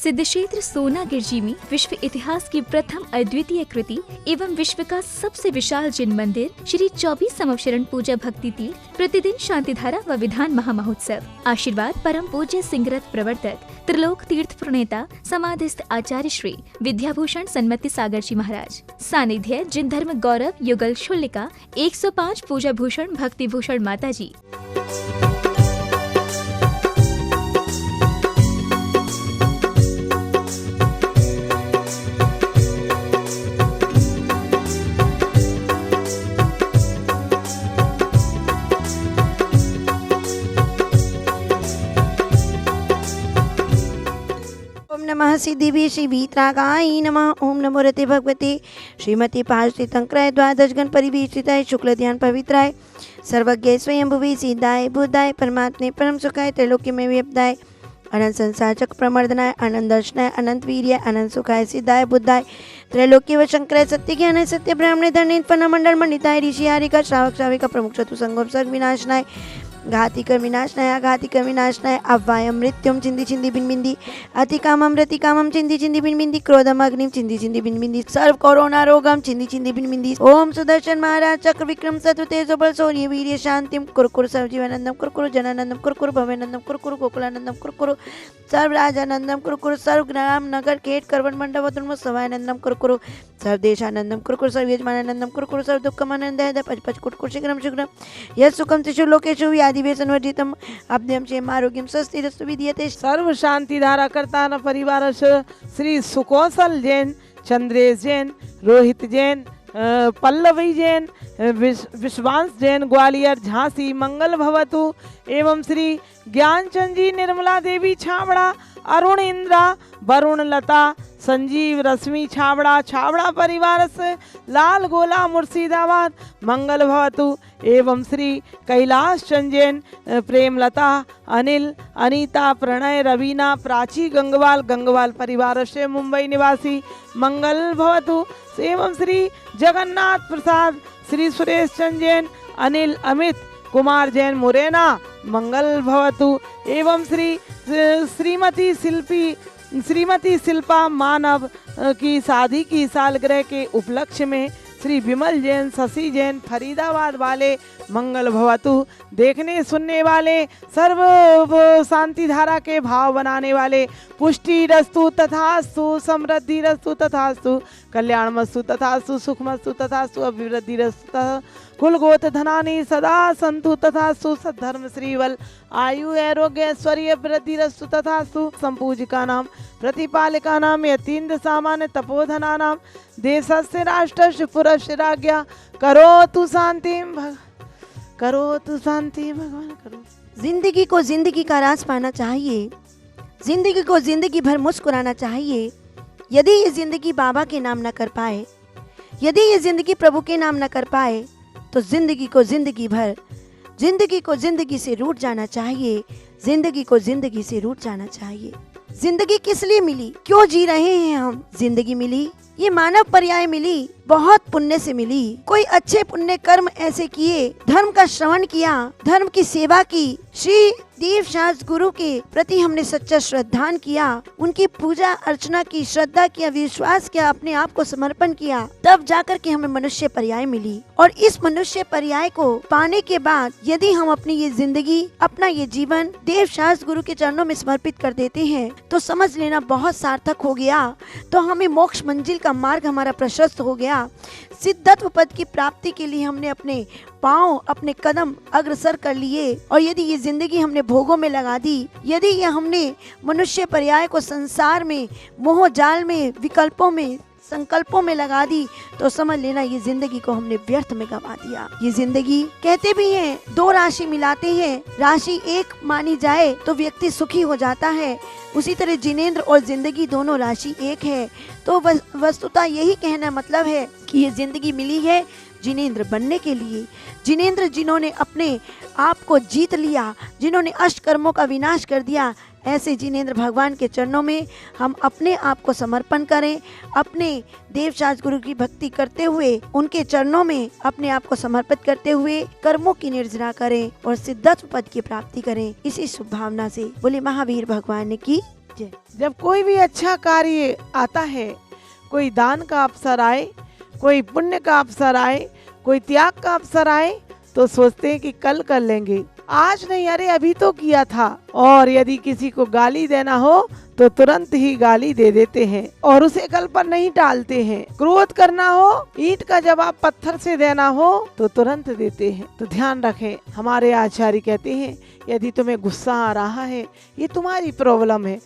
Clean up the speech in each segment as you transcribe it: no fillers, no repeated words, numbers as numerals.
सिद्धक्षेत्र सोनागिर जी में विश्व इतिहास की प्रथम अद्वितीय कृति एवं विश्व का सबसे विशाल जिन मंदिर श्री 24 समवशरण पूजा भक्ति तीर्थ प्रतिदिन शांतिधारा व विधान महामहोत्सव। आशीर्वाद परम पूज्य सिंहरथ प्रवर्तक त्रिलोक तीर्थ प्रणेता समाधिस्थ आचार्य श्री विद्याभूषण सन्मति सागर जी महाराज। सानिध्य जिन धर्म गौरव युगल शुल्लिका 105 पूजा भूषण भक्ति भूषण माता जी। नमः सिद्धिभि श्री वीतरागाय नमः। ओम नमो रते भगवते श्रीमती पार्श्वी तंक्राय द्वादश गण परिवीक्षिताय शुक्ल ध्यान पवित्राय सर्वज्ञ स्वयंभुवि सिद्धाय बुद्धाय परमात्मे परम सुखाय त्रैलोक्य में व्यपदाय अनंत संसार चक्र प्रमर्दनाय अनंत दर्शनाय अनंत वीर्य अनंत सुखाय सिद्धाय बुद्धाय त्रैलोक्य व शंकराय सत्य ज्ञानाय सत्य ब्राह्मणे धर्णे फन मंडल मंडिताय ऋषि हारिका श्रावक श्राविका प्रमुख चतु संगम सर्ग विनाशनाय घाती कर विनाशनाय आघाती कर विनाशनाय अव्वायम मृत्युम चिंदी चिंदी बिन बिंदी अति कामम रति कामम चिंदी चिंदी बिन बिंदी क्रोधम अग्निम चिंदी चिंदी बिन बिंदी सर्व कोरोना रोगम चिंदी चिंदी बिन बिंदी। ओम सुदर्शन महाराज चक्र विक्रम शत्रु तेजो बल शौर्य वीर्य शांतिम कुरकुर सर्वजीवानंदम कुरकुर जनानंदम कुरकुर भवेनंदम कुरकुर गोकुलानंदम कुरकुर सर्व राजानंदम कुरकुर सर्व ग्राम नगर केट करवन मंडप तुम सवानंदम कुरकुर सर्व देशानंदम कुरकुर सर्व यजमानंदम कुरकुर सर्व दुःखमानंद पच पच कुटकुर शीघ्रम शीघ्रम यत् सुखम तिषु लोकेषु व्याधिवेशनवर्जितम अभ्यम क्षेम आरोग्यम स्वस्तिरस्तु विधीयते। सर्व शांति धारा करता न परिवार श्री सुकौशल जैन, चंद्रेश जैन, रोहित जैन, पल्लवी जैन, विश्वांश जैन, ग्वालियर झांसी मंगल भवतु एवं श्री ज्ञानचंद जी, निर्मला देवी छाबड़ा, अरुण इंद्रा, वरुण लता, संजीव रश्मि छाबड़ा, छाबड़ा परिवार से लाल गोला मुर्शिदाबाद मंगल भवतु एवं श्री कैलाश चंजैन, प्रेमलता, अनिल, अनीता, प्रणय, रवीना, प्राची गंगवाल, गंगवाल परिवार से मुंबई निवासी मंगल भवतु एवं श्री जगन्नाथ प्रसाद, श्री सुरेश चंजैन, अनिल, अमित कुमार जैन मुरैना मंगल भवतु एवं श्रीमती शिल्पा मानव की शादी की सालगिरह के उपलक्ष्य में श्री विमल जैन, शशि जैन फरीदाबाद वाले मंगल भवतु। देखने सुनने वाले सर्व शांति धारा के भाव बनाने वाले पुष्टि रस्तु तथास्तु, समृद्धि रस्तु तथास्तु, कल्याण मस्तु तथास्तु, सुख मस्तु तथास्तु, अभिवृद्धि रस्तु, कुल गोत धनानि सदा संतु तथास्तु, सद्धर्म श्रीवल आयु आरोग्य ऐश्वर्य वृद्धि रस्तु तथास्तु, संपूजिका नाम प्रतिपालिका नाम यतीन्द्र सामान्य तपोधना नाम देशस्य राष्ट्रस्य पुरस्य राज्ञा करोतु शांति भगवान करो। जिंदगी को जिंदगी का राज पाना चाहिए, जिंदगी को जिंदगी भर मुस्कुराना चाहिए। यदि ये जिंदगी बाबा के नाम न कर पाए, यदि ये जिंदगी प्रभु के नाम न कर पाए, तो जिंदगी को जिंदगी भर, जिंदगी को जिंदगी से रूठ जाना चाहिए, जिंदगी को जिंदगी से रूठ जाना चाहिए। जिंदगी किस लिए मिली, क्यों जी रहे हैं हम? जिंदगी मिली, ये मानव पर्याय मिली, बहुत पुण्य से मिली। कोई अच्छे पुण्य कर्म ऐसे किए, धर्म का श्रवण किया, धर्म की सेवा की, श्री देव शास्त्र गुरु के प्रति हमने सच्चा श्रद्धान किया, उनकी पूजा अर्चना की, श्रद्धा किया, विश्वास किया, अपने आप को समर्पण किया, तब जाकर के हमें मनुष्य पर्याय मिली। और इस मनुष्य पर्याय को पाने के बाद यदि हम अपनी ये जिंदगी, अपना ये जीवन देव शास्त्र गुरु के चरणों में समर्पित कर देते हैं, तो समझ लेना बहुत सार्थक हो गया। तो हमें मोक्ष मंजिल का मार्ग हमारा प्रशस्त हो गया। सिद्धत्व पद की प्राप्ति के लिए हमने अपने पांव, अपने कदम अग्रसर कर लिए। और यदि ये जिंदगी हमने भोगों में लगा दी, यदि ये हमने मनुष्य पर्याय को संसार में, मोह जाल में, विकल्पों में, संकल्पों में लगा दी, तो समझ लेना ये जिंदगी को हमने व्यर्थ में गवा दिया। ये जिंदगी कहते भी हैं, दो राशि मिलाते हैं, राशि एक मानी जाए तो व्यक्ति सुखी हो जाता है। उसी तरह जिनेंद्र और जिंदगी दोनों राशि एक है। तो वस्तुतः यही कहना मतलब है कि ये जिंदगी मिली है जिनेंद्र बनने के लिए। जिनेंद्र जिन्होंने अपने आप को जीत लिया, जिन्होंने अष्ट कर्मों का विनाश कर दिया, ऐसे जिनेंद्र भगवान के चरणों में हम अपने आप को समर्पण करें। अपने देव शास्त्र गुरु की भक्ति करते हुए, उनके चरणों में अपने आप को समर्पित करते हुए कर्मों की निर्जरा करें और सिद्धत्व पद की प्राप्ति करें। इसी शुभ भावना से बोले महावीर भगवान की जय। जब कोई भी अच्छा कार्य आता है, कोई दान का अवसर आए, कोई पुण्य का अवसर आए, कोई त्याग का अवसर आए, तो सोचते हैं कि कल कर लेंगे, आज नहीं, अरे अभी तो किया था। और यदि किसी को गाली देना हो तो तुरंत ही गाली दे देते हैं और उसे कल पर नहीं टालते हैं। क्रोध करना हो, ईंट का जवाब पत्थर से देना हो तो तुरंत देते हैं। तो ध्यान रखें, हमारे आचार्य कहते हैं यदि तुम्हें गुस्सा आ रहा है, ये तुम्हारी प्रॉब्लम है।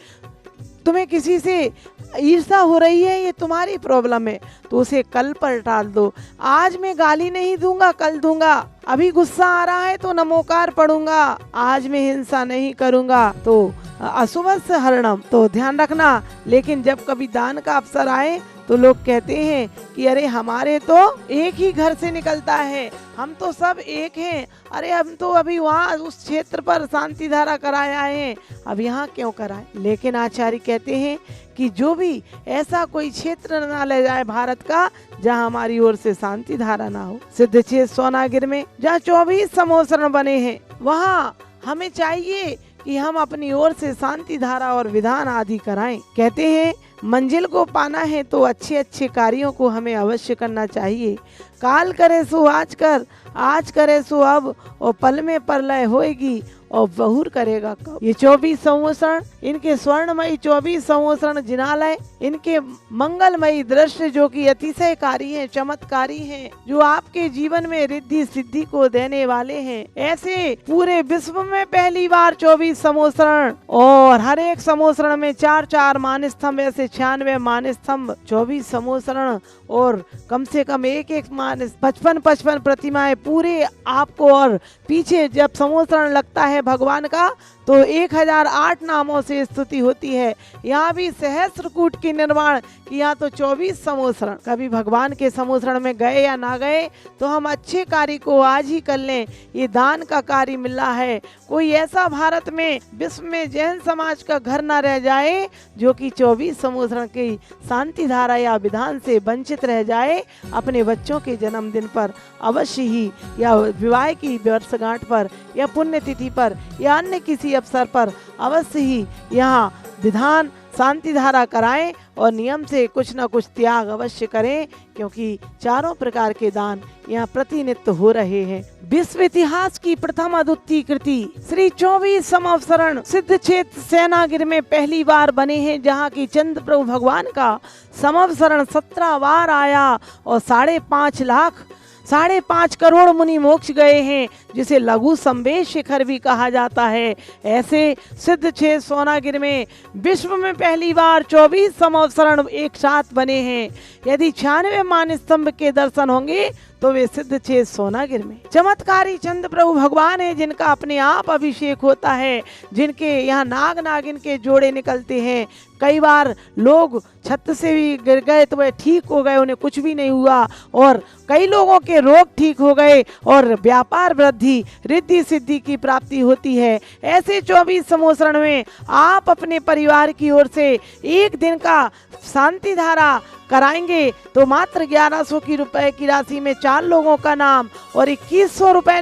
तुम्हें किसी से ईर्ष्या हो रही है, ये तुम्हारी प्रॉब्लम है, तो उसे कल पर टाल दो। आज मैं गाली नहीं दूंगा, कल दूंगा। अभी गुस्सा आ रहा है तो नमोकार पढ़ूंगा, आज मैं हिंसा नहीं करूंगा, तो अशुभस्य हरणम। तो ध्यान रखना। लेकिन जब कभी दान का अवसर आए तो लोग कहते हैं कि अरे हमारे तो एक ही घर से निकलता है, हम तो सब एक हैं, अरे हम तो अभी वहाँ उस क्षेत्र पर शांति धारा कराए आए हैं, अब यहाँ क्यों कराए। लेकिन आचार्य कहते हैं कि जो भी ऐसा कोई क्षेत्र ना ले जाए भारत का जहाँ हमारी ओर से शांति धारा ना हो। सिद्ध क्षेत्र सोनागिर में जहाँ 24 समोसरण बने हैं, वहाँ हमें चाहिए कि हम अपनी ओर से शांति धारा और विधान आदि कराएं। कहते हैं मंजिल को पाना है तो अच्छे अच्छे कार्यों को हमें अवश्य करना चाहिए। काल करे सो आज कर, आज करे सो अब, और पल में प्रलय होएगी और बहुर करेगा कब। ये 24 संवत्सरण, इनके स्वर्णमयी 24 संवत्सरण जिनालय, इनके मंगलमयी दृश्य जो कि अतिशयकारी हैं, चमत्कारी हैं, जो आपके जीवन में रिद्धि सिद्धि को देने वाले हैं। ऐसे पूरे विश्व में पहली बार 24 संवत्सरण, और हर एक संवत्सरण में 4-4 मान स्तंभ, ऐसे 96 मान स्तंभ, 24 संवत्सरण, और कम से कम एक मान 55 प्रतिमाएं पूरे आपको। और पीछे जब संवत्सरण लगता है भगवान का तो 1008 नामों से स्तुति होती है। यहाँ भी सहस्त्रकूट की निर्माण किया तो 24 संवत्सरण। कभी भगवान के संवत्सरण में गए या ना गए तो हम अच्छे कार्य को आज ही कर लें, ये दान का कार्य मिल रहा है। कोई ऐसा भारत में, विश्व में जैन समाज का घर ना रह जाए जो कि 24 संवत्सरण की शांति धारा या विधान से वंचित रह जाए। अपने बच्चों के जन्मदिन पर अवश्य ही, या विवाह की वर्षगांठ पर, या पुण्यतिथि पर, या अन्य किसी अवसर पर अवश्य ही यहाँ विधान शांति धारा कराएं और नियम से कुछ न कुछ त्याग अवश्य करें, क्योंकि चारों प्रकार के दान यहाँ प्रतिनित्य हो रहे हैं। विश्व इतिहास की प्रथम अद्वितीय कृति श्री 24 समवसरण सिद्ध क्षेत्र सेनागिर में पहली बार बने हैं, जहाँ की चंद्र प्रभु भगवान का समवसरण 17 बार आया और 5.5 लाख 5.5 करोड़ मुनि मोक्ष गए हैं, जिसे लघु संवेश शिखर भी कहा जाता है। ऐसे सिद्ध क्षेत्र सोनागिर में विश्व में पहली बार 24 समवसरण एक साथ बने हैं। यदि 96 मान स्तंभ के दर्शन होंगे तो वे सिद्ध क्षेत्र सोनागिर में। चमत्कारी चंद्र प्रभु भगवान है, जिनका अपने आप अभिषेक होता है, जिनके यहाँ नाग नागिन के जोड़े निकलते हैं। कई बार लोग छत से भी गिर गए तो वे ठीक हो गए, उन्हें कुछ भी नहीं हुआ, और कई लोगों के रोग ठीक हो गए और व्यापार वृद्धि, रिद्धि सिद्धि की प्राप्ति होती है। ऐसे 24 संवत्सरण में आप अपने परिवार की ओर से एक दिन का शांति धारा कराएंगे तो मात्र 1100 रुपए की राशि में 4 लोगों का नाम, और 2100 रुपए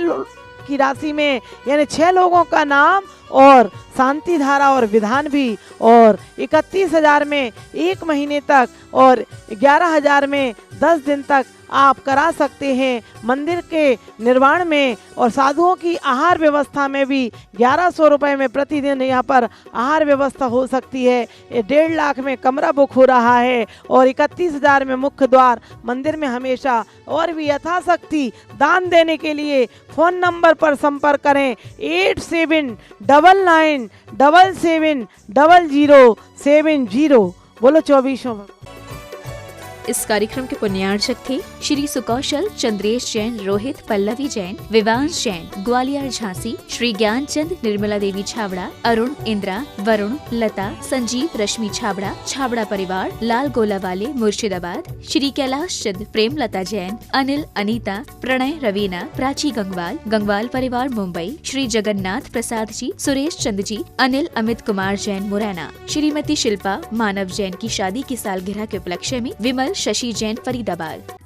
की राशि में यानी 6 लोगों का नाम, और शांति धारा और विधान भी, और 31,000 में 1 महीने तक, और 11,000 में 10 दिन तक आप करा सकते हैं। मंदिर के निर्माण में और साधुओं की आहार व्यवस्था में भी 1100 रुपए में प्रतिदिन यहाँ पर आहार व्यवस्था हो सकती है। ये 1.5 लाख में कमरा बुक हो रहा है, और 31,000 में मुख्य द्वार। मंदिर में हमेशा और भी यथाशक्ति दान देने के लिए फोन नंबर पर संपर्क करें 8799770070। बोलो 24। इस कार्यक्रम के पुण्यार्चक थे श्री सुकौशल चंद्रेश जैन, रोहित पल्लवी जैन, विवांश जैन, ग्वालियर झांसी, श्री ज्ञानचंद निर्मला देवी छाबड़ा, अरुण इंद्रा, वरुण, लता, संजीव रश्मि छाबड़ा, छाबड़ा परिवार, लाल गोलावाले मुर्शिदाबाद, श्री कैलाश चंद, प्रेमलता जैन, अनिल, अनीता, प्रणय, रवीना, प्राची गंगवाल, गंगवाल परिवार मुंबई, श्री जगन्नाथ प्रसाद जी, सुरेश चंद जी, अनिल अमित कुमार जैन मुरैना, श्रीमती शिल्पा मानव जैन की शादी की सालगिरह के उपलक्ष्य में विमल शशि जैन फरीदाबाद।